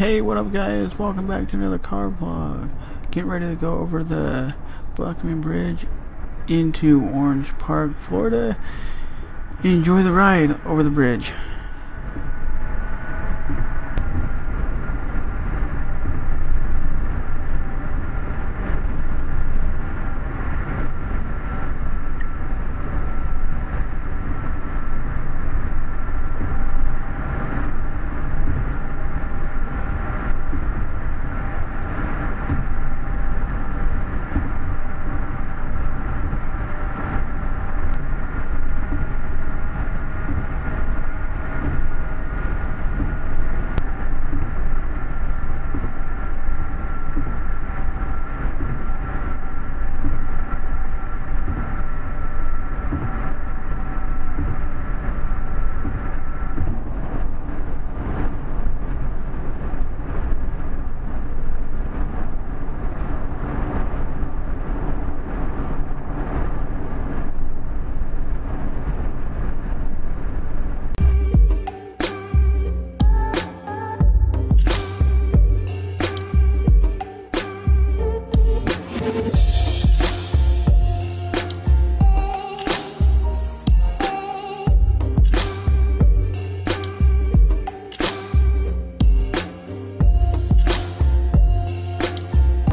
Hey, what up guys? Welcome back to another car vlog. Getting ready to go over the Buckman Bridge into Orange Park, Florida. Enjoy the ride over the bridge.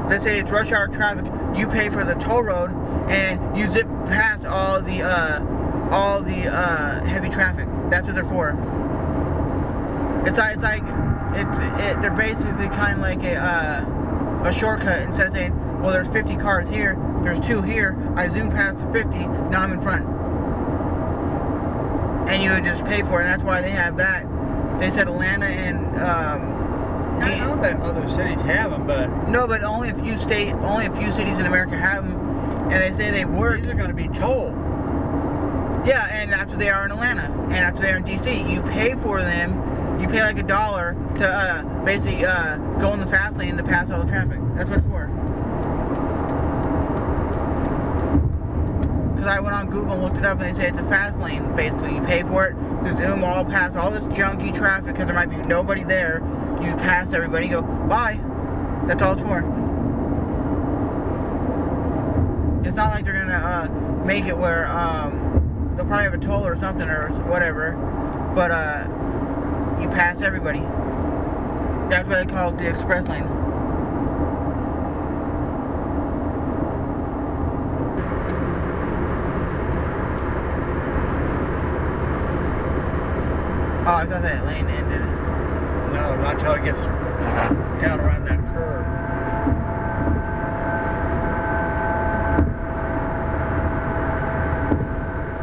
Let's say it's rush hour traffic, you pay for the toll road and you zip past all the heavy traffic. That's what they're for. They're basically kind of like a shortcut. Instead of saying, well, there's 50 cars here, there's 2 here, I zoom past the 50, now I'm in front. And you would just pay for it, and that's why they have that. They said Atlanta and I know that other cities have them, but no, but only a few cities in America have them, and they say they work. These are going to be toll. Yeah, and that's what they are in Atlanta, and that's what they are in DC. You pay for them. You pay like $1 to basically go in the fast lane to pass all the traffic. That's what it's for. Because I went on Google and looked it up, and they say it's a fast lane. Basically, you pay for it to zoom all past all this junky traffic because there might be nobody there. You pass everybody, you go, bye. That's all it's for. It's not like they're gonna make it where they'll probably have a toll or something or whatever, but you pass everybody. That's why they call it the express lane. Oh, I thought that lane ended. No, not until it gets down around that curve.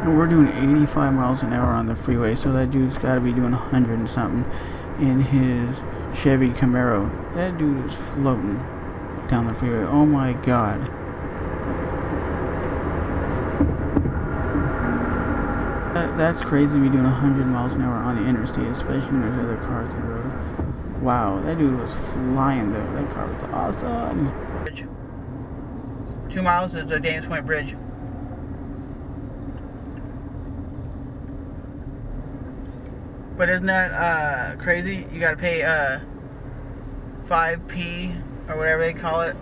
And we're doing 85 miles an hour on the freeway, so that dude's got to be doing 100 and something in his Chevy Camaro. That dude is floating down the freeway. Oh my god. That's crazy to be doing 100 miles an hour on the interstate, especially when there's other cars on the road. Wow, that dude was flying though. That car was awesome. 2 miles is the James Point Bridge. But isn't that crazy? You gotta pay 5p or whatever they call it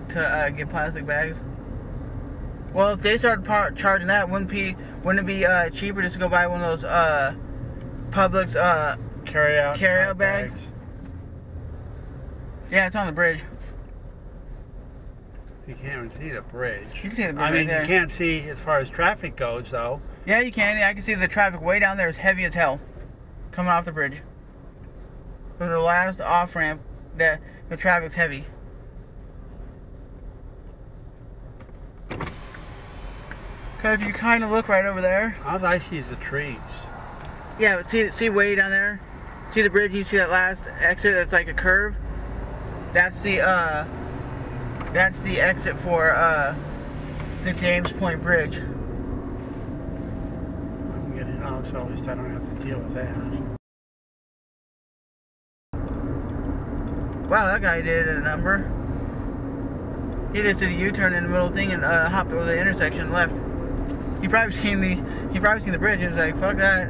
to get plastic bags. Well, if they started charging that, wouldn't it be cheaper just to go buy one of those Publix carry-out bags? Yeah, it's on the bridge. You can't even see the bridge. You can see the bridge. I mean, right there. you can't see as far as traffic goes, though. Yeah, you can. I can see the traffic way down there is heavy as hell coming off the bridge. From the last off-ramp, the traffic's heavy. Because if you kind of look right over there. All I see is the trees. Yeah, but see way down there? See the bridge? You see that last exit that's like a curve? That's the exit for the James Point Bridge. I'm getting out, so at least I don't have to deal with that. Wow, that guy did a number. He just did a U-turn in the middle thing and hopped over the intersection and left. He probably seen the bridge and was like, fuck that.